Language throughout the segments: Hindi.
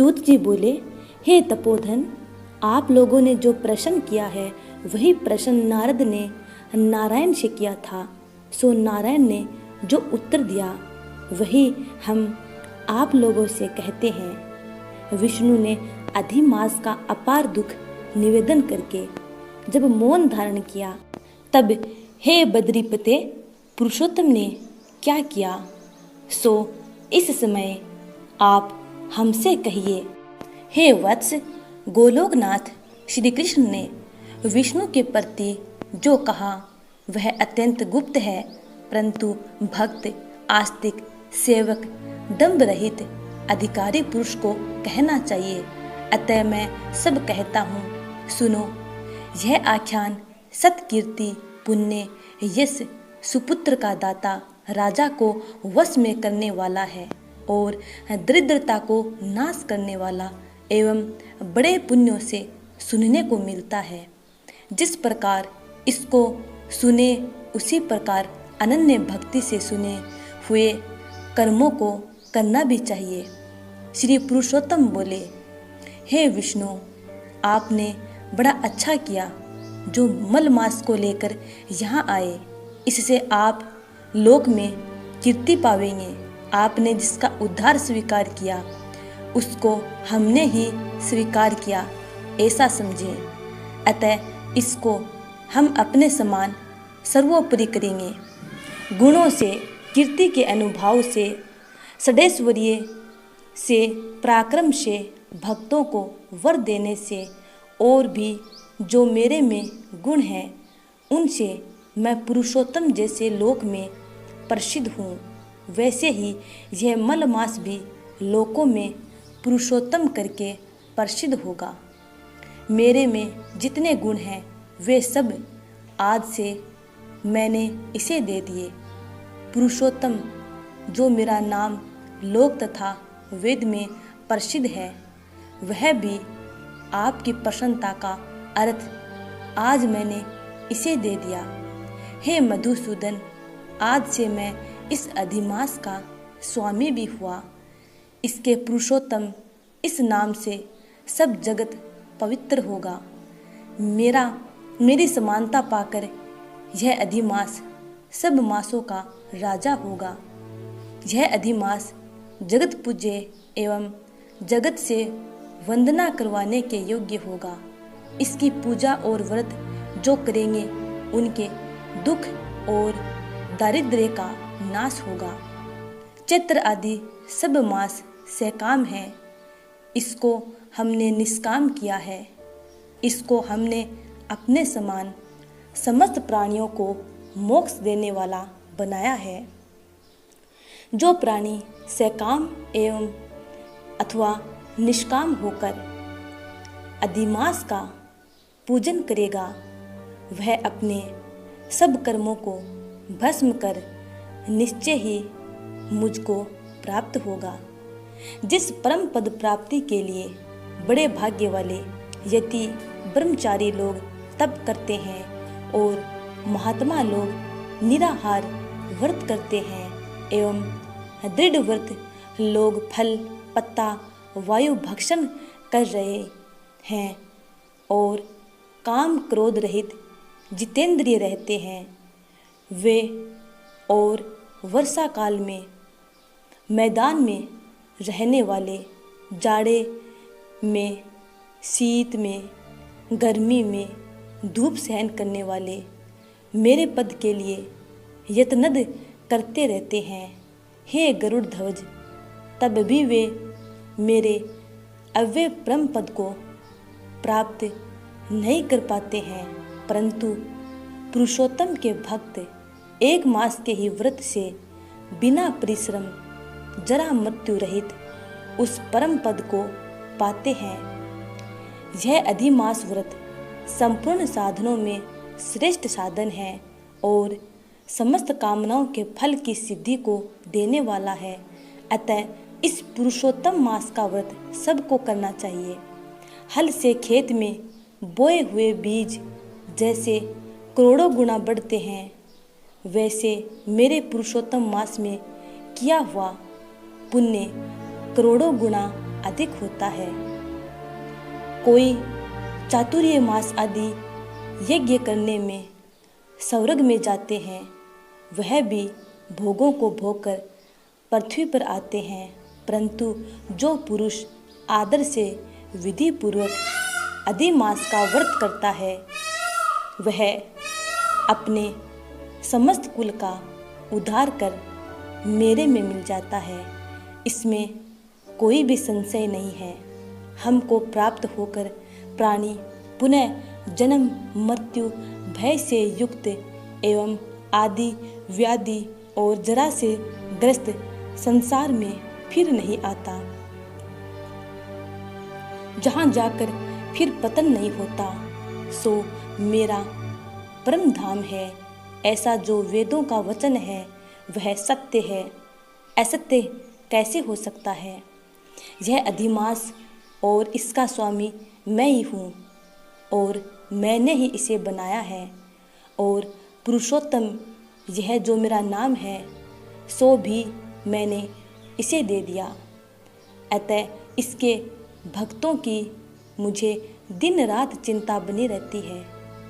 सूत जी बोले, हे तपोधन, आप लोगों ने जो प्रश्न किया है वही प्रश्न नारद ने नारायण से किया था। सो नारायण ने जो उत्तर दिया वही हम आप लोगों से कहते हैं। विष्णु ने अधिमास का अपार दुख निवेदन करके जब मौन धारण किया, तब हे बद्रीपते, पुरुषोत्तम ने क्या किया, सो इस समय आप हमसे कहिए। हे वत्स, गोलोकनाथ श्री कृष्ण ने विष्णु के प्रति जो कहा वह अत्यंत गुप्त है, परंतु भक्त, आस्तिक, सेवक, दंभ रहित अधिकारी पुरुष को कहना चाहिए। अतः मैं सब कहता हूँ, सुनो। यह आख्यान सत्कीर्ति, पुण्य, यश, सुपुत्र का दाता, राजा को वश में करने वाला है और दरिद्रता को नाश करने वाला एवं बड़े पुण्यों से सुनने को मिलता है। जिस प्रकार इसको सुने उसी प्रकार अनन्य भक्ति से सुने हुए कर्मों को करना भी चाहिए। श्री पुरुषोत्तम बोले, हे विष्णु, आपने बड़ा अच्छा किया जो मल मास को लेकर यहाँ आए। इससे आप लोक में कीर्ति पावेंगे। आपने जिसका उद्धार स्वीकार किया उसको हमने ही स्वीकार किया, ऐसा समझे। अतः इसको हम अपने समान सर्वोपरि करेंगे। गुणों से, कीर्ति के अनुभाव से, षडेश्वरीय से, पराक्रम से, भक्तों को वर देने से और भी जो मेरे में गुण हैं उनसे मैं पुरुषोत्तम जैसे लोक में प्रसिद्ध हूँ। वैसे ही यह मलमास भी लोकों में पुरुषोत्तम करके प्रसिद्ध होगा। मेरे में जितने गुण हैं वे सब आज से मैंने इसे दे दिए। पुरुषोत्तम जो मेरा नाम लोक तथा वेद में प्रसिद्ध है, वह भी आपकी प्रसन्नता का अर्थ आज मैंने इसे दे दिया। हे मधुसूदन, आज से मैं इस अधिमास का स्वामी भी हुआ। इसके पुरुषोत्तम इस नाम से सब जगत पवित्र होगा। मेरी समानता पाकर यह अधिमास सब मासों का राजा होगा। यह अधिमास जगत पूज्य एवं जगत से वंदना करवाने के योग्य होगा। इसकी पूजा और व्रत जो करेंगे उनके दुख और दारिद्र्य का नाश होगा। चैत्र आदि सब मास सकाम है। इसको हमने निष्काम किया है। इसको हमने अपने समान समस्त प्राणियों को मोक्ष देने वाला बनाया है। जो प्राणी सकाम एवं अथवा निष्काम होकर अधिमास का पूजन करेगा, वह अपने सब कर्मों को भस्म कर निश्चय ही मुझको प्राप्त होगा। जिस परम पद प्राप्ति के लिए बड़े भाग्य वाले यति ब्रह्मचारी लोग तप करते हैं और महात्मा लोग निराहार व्रत करते हैं एवं दृढ़ व्रत लोग फल, पत्ता, वायु भक्षण कर रहे हैं और काम क्रोध रहित जितेंद्रिय रहते हैं, वे और वर्षा काल में मैदान में रहने वाले, जाड़े में, शीत में, गर्मी में धूप सहन करने वाले मेरे पद के लिए यत्नद करते रहते हैं। हे गरुड़ ध्वज, तब भी वे मेरे अव्यय परम पद को प्राप्त नहीं कर पाते हैं, परंतु पुरुषोत्तम के भक्त एक मास के ही व्रत से बिना परिश्रम, जरा मृत्यु रहित उस परम पद को पाते हैं। यह अधिमास व्रत संपूर्ण साधनों में श्रेष्ठ साधन है और समस्त कामनाओं के फल की सिद्धि को देने वाला है। अतः इस पुरुषोत्तम मास का व्रत सबको करना चाहिए। हल से खेत में बोए हुए बीज जैसे करोड़ों गुना बढ़ते हैं, वैसे मेरे पुरुषोत्तम मास में किया हुआ पुण्य करोड़ों गुना अधिक होता है। कोई चातुर्य मास आदि यज्ञ करने में स्वर्ग में जाते हैं, वह भी भोगों को भोग कर पृथ्वी पर आते हैं। परंतु जो पुरुष आदर से विधि पूर्वक अधिमास का व्रत करता है, वह अपने समस्त कुल का उद्धार कर मेरे में मिल जाता है। इसमें कोई भी संशय नहीं है। हमको प्राप्त होकर प्राणी पुनः जन्म मृत्यु भय से युक्त एवं आदि व्याधि और जरा से ग्रस्त संसार में फिर नहीं आता, जहाँ जाकर फिर पतन नहीं होता, सो मेरा परम धाम है। ऐसा जो वेदों का वचन है वह सत्य है, असत्य कैसे हो सकता है। यह अधिमास और इसका स्वामी मैं ही हूँ और मैंने ही इसे बनाया है। और पुरुषोत्तम यह जो मेरा नाम है सो भी मैंने इसे दे दिया। अतः इसके भक्तों की मुझे दिन रात चिंता बनी रहती है।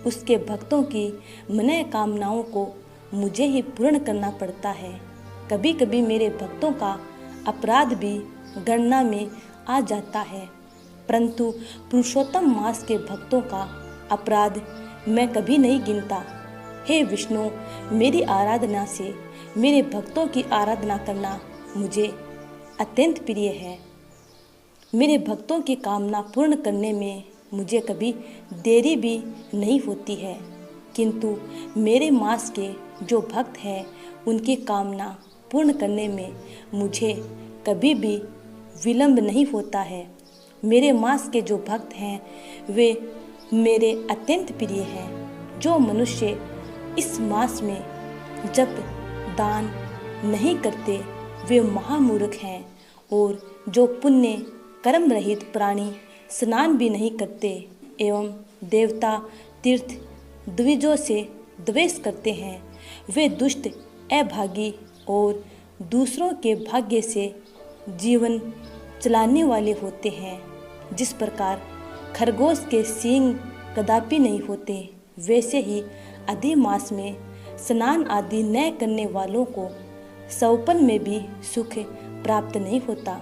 उसके भक्तों की मनः कामनाओं को मुझे ही पूर्ण करना पड़ता है। कभी कभी मेरे भक्तों का अपराध भी गणना में आ जाता है, परंतु पुरुषोत्तम मास के भक्तों का अपराध मैं कभी नहीं गिनता। हे विष्णु, मेरी आराधना से मेरे भक्तों की आराधना करना मुझे अत्यंत प्रिय है। मेरे भक्तों की कामना पूर्ण करने में मुझे कभी देरी भी नहीं होती है, किंतु मेरे मास के जो भक्त हैं उनकी कामना पूर्ण करने में मुझे कभी भी विलंब नहीं होता है। मेरे मास के जो भक्त हैं वे मेरे अत्यंत प्रिय हैं। जो मनुष्य इस मास में जप दान नहीं करते वे महामूर्ख हैं, और जो पुण्य कर्म रहित प्राणी स्नान भी नहीं करते एवं देवता तीर्थ द्विजों से द्वेष करते हैं, वे दुष्ट अभागी और दूसरों के भाग्य से जीवन चलाने वाले होते हैं। जिस प्रकार खरगोश के सींग कदापि नहीं होते, वैसे ही अधिमास में स्नान आदि न करने वालों को सौपन में भी सुख प्राप्त नहीं होता।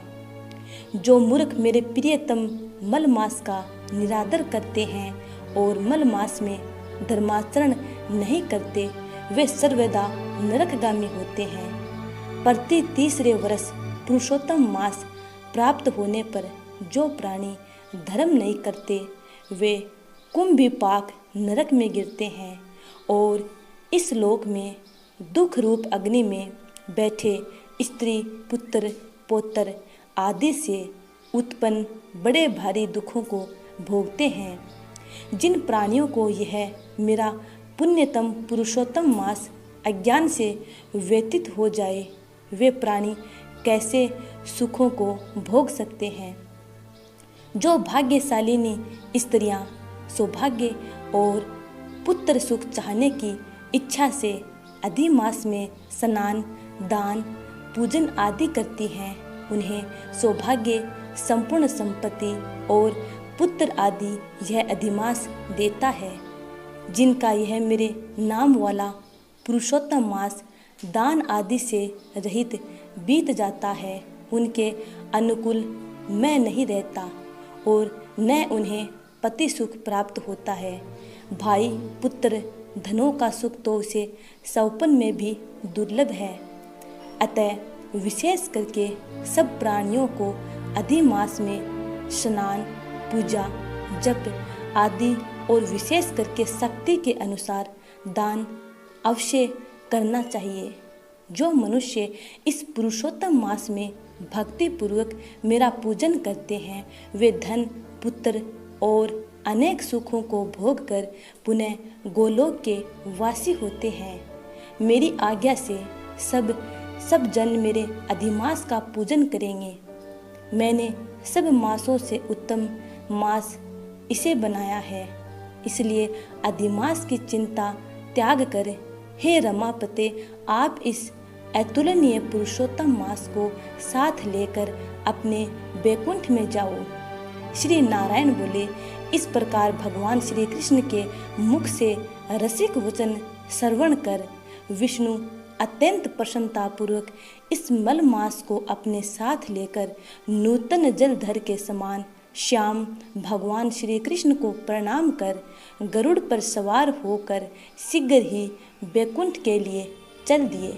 जो मूर्ख मेरे प्रियतम मलमास का निरादर करते हैं और मलमास में धर्माचरण नहीं करते, वे सर्वदा नरकगामी होते हैं। प्रति तीसरे वर्ष पुरुषोत्तम मास प्राप्त होने पर जो प्राणी धर्म नहीं करते वे कुंभिपाक नरक में गिरते हैं और इस लोक में दुख रूप अग्नि में बैठे स्त्री पुत्र पौत्र आदि से उत्पन्न बड़े भारी दुखों को भोगते हैं। जिन प्राणियों को यह मेरा पुण्यतम पुरुषोत्तम मास अज्ञान से व्यतीत हो जाए, वे प्राणी कैसे सुखों को भोग सकते हैं। जो भाग्यशालिनी स्त्रियां सौभाग्य और पुत्र सुख चाहने की इच्छा से अधिमास में स्नान दान पूजन आदि करती हैं, उन्हें सौभाग्य संपूर्ण संपत्ति और पुत्र आदि यह अधिमास देता है। जिनका यह मेरे नाम वाला पुरुषोत्तम मास दान आदि से रहित बीत जाता है, उनके अनुकूल मैं नहीं रहता और न उन्हें पति सुख प्राप्त होता है। भाई पुत्र धनों का सुख तो उसे सौपन में भी दुर्लभ है। अतः विशेष करके सब प्राणियों को अधिमास में स्नान पूजा जप आदि और विशेष करके शक्ति के अनुसार दान अवश्य करना चाहिए। जो मनुष्य इस पुरुषोत्तम मास में भक्ति पूर्वक मेरा पूजन करते हैं, वे धन पुत्र और अनेक सुखों को भोग कर पुनः गोलोक के वासी होते हैं। मेरी आज्ञा से सब जन मेरे अधिमास का पूजन करेंगे। मैंने सब मासों से उत्तम मास इसे बनाया है, इसलिए अधिमास की चिंता त्याग कर हे रमापते आप इस अतुलनीय पुरुषोत्तम मास को साथ लेकर अपने बैकुंठ में जाओ। श्री नारायण बोले। इस प्रकार भगवान श्री कृष्ण के मुख से रसिक वचन श्रवण कर विष्णु अत्यंत प्रसन्नतापूर्वक इस मल मास को अपने साथ लेकर नूतन जलधर के समान श्याम भगवान श्री कृष्ण को प्रणाम कर गरुड़ पर सवार होकर शीघ्र ही बैकुंठ के लिए चल दिए।